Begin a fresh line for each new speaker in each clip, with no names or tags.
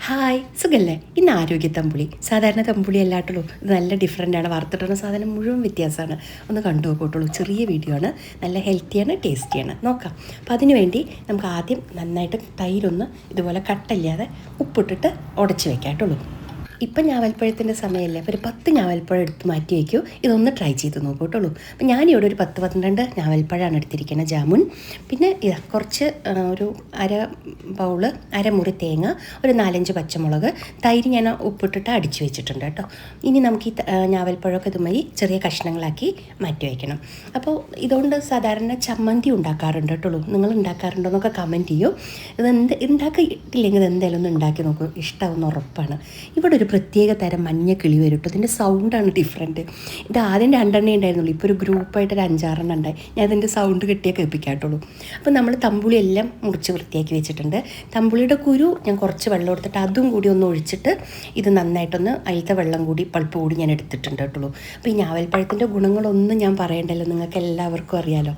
Hi സുഖല്ലേ? ഇന്ന് ആരോഗ്യ തമ്പുളി. സാധാരണ തമ്പുളി അല്ലാട്ടുള്ളൂ, ഇത് നല്ല ഡിഫറെൻ്റാണ്. വറുത്തിട്ടുള്ള സാധനം മുഴുവൻ വ്യത്യാസമാണ്. ഒന്ന് കണ്ടു നോക്കൂട്ടുള്ളൂ. ചെറിയ വീഡിയോ ആണ്, നല്ല ഹെൽത്തിയാണ്, ടേസ്റ്റിയാണ്. നോക്കാം. അപ്പം അതിന് വേണ്ടി നമുക്ക് ആദ്യം നന്നായിട്ട് തൈരൊന്ന് ഇതുപോലെ കട്ടല്ലാതെ ഉപ്പിട്ടിട്ട് ഉടച്ച് വെക്കാട്ടുള്ളൂ. ഇപ്പം ഞാവൽപ്പഴത്തിൻ്റെ സമയമല്ലേ, അപ്പോൾ ഒരു 10 ഞാവൽപ്പഴം എടുത്ത് മാറ്റി വയ്ക്കൂ. ഇതൊന്ന് ട്രൈ ചെയ്ത് നോക്കൂട്ടുള്ളൂ. അപ്പം ഞാനിവിടെ ഒരു 10-12 ഞാവൽപ്പഴമാണ് എടുത്തിരിക്കുന്നത്, ജാമുൻ. പിന്നെ ഇതാ കുറച്ച് ഒരു അരമുറി തേങ്ങ, ഒരു 4-5 പച്ചമുളക്, തൈര് ഞാൻ ഉപ്പിട്ടിട്ട് അടിച്ച് വെച്ചിട്ടുണ്ട് കേട്ടോ. ഇനി നമുക്ക് ഈ ഞാവൽപ്പഴമൊക്കെ ഇതുമായി ചെറിയ കഷ്ണങ്ങളാക്കി മാറ്റി വയ്ക്കണം. അപ്പോൾ ഇതുകൊണ്ട് സാധാരണ ചമ്മന്തി ഉണ്ടാക്കാറുണ്ട് കേട്ടുള്ളൂ. നിങ്ങൾ ഉണ്ടാക്കാറുണ്ടോ എന്നൊക്കെ കമൻറ്റ് ചെയ്യൂ. ഉണ്ടാക്കിയിട്ടില്ലെങ്കിൽ ഇത് എന്തായാലും ഒന്ന് ഉണ്ടാക്കി നോക്കൂ, ഇഷ്ടമാവുന്ന ഉറപ്പാണ്. ഇവിടെ ഒരു പ്രത്യേക തരം മഞ്ഞ കിളി വരും കേട്ടോ. ഇതിൻ്റെ സൗണ്ടാണ് ഡിഫറെൻറ്റ്. ഇത് ആദ്യം 2 ഉണ്ടായിരുന്നുള്ളൂ, ഇപ്പോൾ ഒരു ഗ്രൂപ്പായിട്ട് ഒരു 5-6 ഉണ്ടായി. ഞാൻ അതിൻ്റെ സൗണ്ട് കിട്ടിയാൽ കേൾപ്പിക്കാട്ടുള്ളൂ. അപ്പോൾ നമ്മൾ തമ്പുളി എല്ലാം മുറിച്ച് വൃത്തിയാക്കി വെച്ചിട്ടുണ്ട്. തമ്പുളിയുടെ കുരു ഞാൻ കുറച്ച് വെള്ളം എടുത്തിട്ട് അതും കൂടി ഒന്ന് ഒഴിച്ചിട്ട് ഇത് നന്നായിട്ടൊന്ന് അതിലത്തെ വെള്ളം കൂടി പൾപ്പ് കൂടി ഞാൻ എടുത്തിട്ടുണ്ട് കേട്ടുള്ളൂ. അപ്പോൾ ഈ ഞാവൽപ്പഴത്തിൻ്റെ ഗുണങ്ങളൊന്നും ഞാൻ പറയണ്ടല്ലോ, നിങ്ങൾക്ക് എല്ലാവർക്കും അറിയാലോ.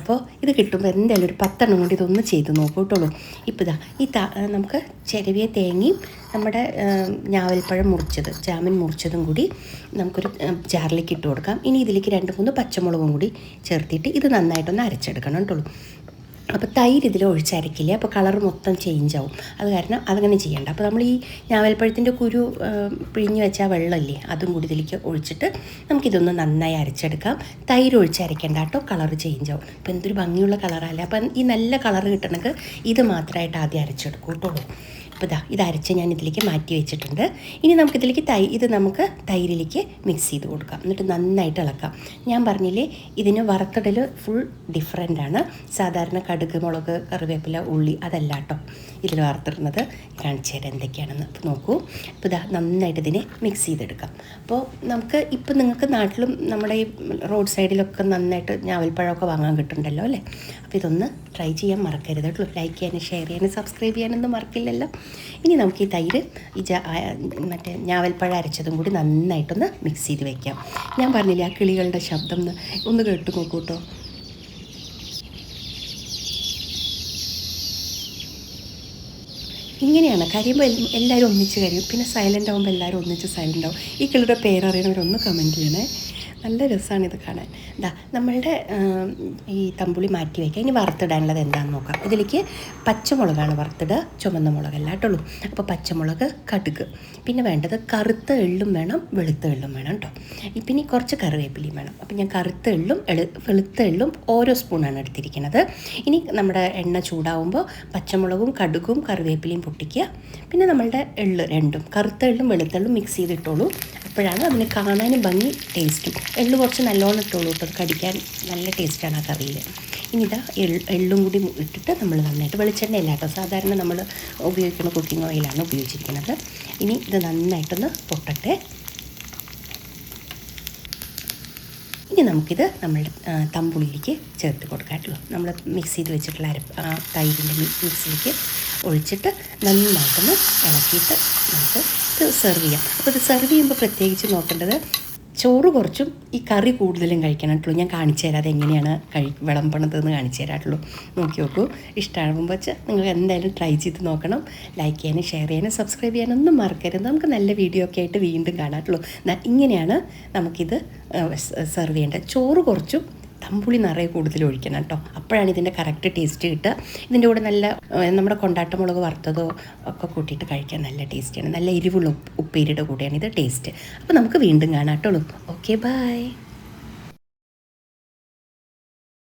അപ്പോൾ ഇത് കിട്ടുമ്പോൾ എന്തായാലും ഒരു 10 കൊണ്ട് ഇതൊന്ന് ചെയ്ത് നോക്കൂ കേട്ടുള്ളൂ. ഇപ്പോൾ ഇതാ നമുക്ക് ചെറിയ തേങ്ങയും നമ്മുടെ ഞാവൽപ്പഴം മുറിച്ചത്, ജാമുൻ മുറിച്ചതും കൂടി നമുക്കൊരു ജാറിലേക്ക് ഇട്ട് കൊടുക്കാം. ഇനി ഇതിലേക്ക് 2-3 പച്ചമുളകും കൂടി ചേർത്തിട്ട് ഇത് നന്നായിട്ടൊന്ന് അരച്ചെടുക്കണം കേട്ടുള്ളൂ. അപ്പോൾ തൈര് ഇതിൽ ഒഴിച്ചരക്കില്ല, അപ്പോൾ കളർ മൊത്തം ചേഞ്ച് ആവും. അത് കാരണം അതങ്ങനെ ചെയ്യണ്ട. അപ്പോൾ നമ്മൾ ഈ ഞാവൽപ്പഴത്തിൻ്റെ കുരു പിഴിഞ്ഞ് വെച്ചാൽ വെള്ളമില്ലേ, അതും കൂടി ഇതിലേക്ക് ഒഴിച്ചിട്ട് നമുക്കിതൊന്ന് നന്നായി അരച്ചെടുക്കാം. തൈര് ഒഴിച്ചരക്കേണ്ട കേട്ടോ, കളർ ചേഞ്ച് ആവും. അപ്പോൾ എന്തൊരു ഭംഗിയുള്ള കളറല്ലേ. അപ്പം ഈ നല്ല കളർ കിട്ടണമെങ്കിൽ ഇത് മാത്രമായിട്ട് ആദ്യം അരച്ചെടുക്കും കേട്ടോ. അപ്പോൾ ഇത് അരച്ച് ഞാൻ ഇതിലേക്ക് മാറ്റി വെച്ചിട്ടുണ്ട്. ഇനി നമുക്കിതിലേക്ക് നമുക്ക് തൈരിലേക്ക് മിക്സ് ചെയ്ത് കൊടുക്കാം. എന്നിട്ട് നന്നായിട്ട് ഇളക്കാം. ഞാൻ പറഞ്ഞില്ലേ, ഇതിന് വറുത്തിടൽ ഫുൾ ഡിഫറെൻ്റാണ്. സാധാരണ കടുക്, മുളക്, കറിവേപ്പില, ഉള്ളി അതല്ല കേട്ടോ ഇതിൽ വറുത്തിടുന്നത്. കാണിച്ചു തരാം എന്തൊക്കെയാണെന്ന്. അപ്പോൾ നോക്കൂ. അപ്പോൾ നന്നായിട്ട് ഇതിനെ മിക്സ് ചെയ്തെടുക്കാം. അപ്പോൾ നിങ്ങൾക്ക് നാട്ടിലും നമ്മുടെ ഈ റോഡ് സൈഡിലൊക്കെ നന്നായിട്ട് ഞാവൽപ്പഴമൊക്കെ വാങ്ങാൻ കിട്ടുന്നുണ്ടല്ലോ അല്ലേ. അപ്പോൾ ഇതൊന്ന് ട്രൈ ചെയ്യാൻ മറക്കരുത് കേട്ടോ. ലൈക്ക് ചെയ്യാനും ഷെയർ ചെയ്യാനും സബ്സ്ക്രൈബ് ചെയ്യാനൊന്നും മറക്കില്ലല്ലോ. ഇനി നമുക്ക് ഈ തൈര് മറ്റേ ഞാവൽപ്പഴം അരച്ചതും കൂടി നന്നായിട്ടൊന്ന് മിക്സ് ചെയ്ത് വെക്കാം. ഞാൻ പറഞ്ഞില്ലേ, ആ കിളികളുടെ ശബ്ദം ഒന്ന് കേട്ട് നോക്കൂ കേട്ടോ. ഇങ്ങനെയാണ് കരയുമ്പോൾ എല്ലാവരും ഒന്നിച്ച് കരയും, പിന്നെ സൈലൻ്റ് ആകുമ്പോൾ എല്ലാവരും ഒന്നിച്ച് സൈലൻ്റ് ആവും. ഈ കിളിയുടെ പേരറിയണവരൊന്ന് കമൻറ്റ് ചെയ്യണേ. നല്ല രസമാണ് ഇത് കാണാൻ. നമ്മളുടെ ഈ തമ്പുളി മാറ്റി വയ്ക്കുക. ഇനി വറുത്തിടാനുള്ളത് എന്താണെന്ന് നോക്കാം. ഇതിലേക്ക് പച്ചമുളകാണ് വറുത്തിടുക, ചുമന്ന മുളകല്ല കേട്ടുള്ളൂ. അപ്പോൾ പച്ചമുളക്, കടുക്, പിന്നെ വേണ്ടത് കറുത്ത എള്ളും വേണം, വെളുത്ത എള്ളും വേണം കേട്ടോ. പിന്നെ കുറച്ച് കറിവേപ്പിലയും വേണം. അപ്പോൾ ഞാൻ കറുത്ത എള്ളും വെളുത്ത എള്ളും ഓരോ സ്പൂണാണ് എടുത്തിരിക്കുന്നത്. ഇനി നമ്മുടെ എണ്ണ ചൂടാവുമ്പോൾ പച്ചമുളകും കടുകും കറിവേപ്പിലയും പൊട്ടിക്കുക. പിന്നെ നമ്മളുടെ എള്ള് രണ്ടും, കറുത്ത എള്ളും വെളുത്ത എള്ളും മിക്സ് ചെയ്തിട്ടോളൂ. അപ്പോഴാണ് അതിന് കാണാനും ഭംഗി, ടേസ്റ്റും. എള്ള് കുറച്ച് നല്ലോണം ഇട്ടോളൂ കേട്ടോ, കടിക്കാൻ നല്ല ടേസ്റ്റാണ് ആ കറിയിൽ. ഇനി എള്ളും കൂടി ഇട്ടിട്ട് നമ്മൾ നന്നായിട്ട്, വെളിച്ചെണ്ണ അല്ല കേട്ടോ, സാധാരണ നമ്മൾ ഉപയോഗിക്കുന്ന കുക്കിംഗ് ഓയിലാണ് ഉപയോഗിച്ചിരിക്കുന്നത്. ഇനി ഇത് നന്നായിട്ടൊന്ന് പൊട്ടട്ടെ. ഇനി നമുക്കിത് നമ്മളുടെ തമ്പുളിയിലേക്ക് ചേർത്ത് കൊടുക്കാമല്ലോ. നമ്മൾ മിക്സ് ചെയ്ത് വെച്ചിട്ടുള്ള തൈരിൻ്റെ മിക്സിലേക്ക് ഒഴിച്ചിട്ട് നന്നായിട്ടൊന്ന് ഇളക്കിയിട്ട് നമുക്ക് ഇത് സെർവ് ചെയ്യാം. അപ്പോൾ ഇത് സെർവ് ചെയ്യുമ്പോൾ പ്രത്യേകിച്ച് നോക്കേണ്ടത് ചോറ് കുറച്ചും ഈ കറി കൂടുതലും കഴിക്കണം. ഞാൻ കാണിച്ചു തരാം അതെങ്ങനെയാണ് വിളമ്പണതെന്ന് കാണിച്ചു തരാട്ടുള്ളൂ. നോക്കി നോക്കൂ. ഇഷ്ടമാകുമ്പോൾ വെച്ചാൽ നിങ്ങൾ എന്തായാലും ട്രൈ ചെയ്ത് നോക്കണം. ലൈക്ക് ചെയ്യാനും ഷെയർ ചെയ്യാനും സബ്സ്ക്രൈബ് ചെയ്യാനൊന്നും മറക്കരുത്. നമുക്ക് നല്ല വീഡിയോ ഒക്കെ ആയിട്ട് വീണ്ടും കാണാട്ടുള്ളൂ. ഇങ്ങനെയാണ് നമുക്കിത് സെർവ് ചെയ്യേണ്ടത്. ചോറ് കുറച്ചും തമ്പുളി നിറയെ കൂടുതൽ ഒഴിക്കണം കേട്ടോ. അപ്പോഴാണ് ഇതിൻ്റെ കറക്റ്റ് ടേസ്റ്റ് കിട്ടുക. ഇതിൻ്റെ കൂടെ നല്ല നമ്മുടെ കൊണ്ടാട്ടമുളക് വറുത്തതോ ഒക്കെ കൂട്ടിയിട്ട് കഴിക്കാൻ നല്ല ടേസ്റ്റിയാണ്. നല്ല എരിവുള്ള ഉപ്പേരിയുടെ കൂടെയാണ് ഇത് ടേസ്റ്റ്. അപ്പോൾ നമുക്ക് വീണ്ടും കാണാം കേട്ടോ. Okay, by.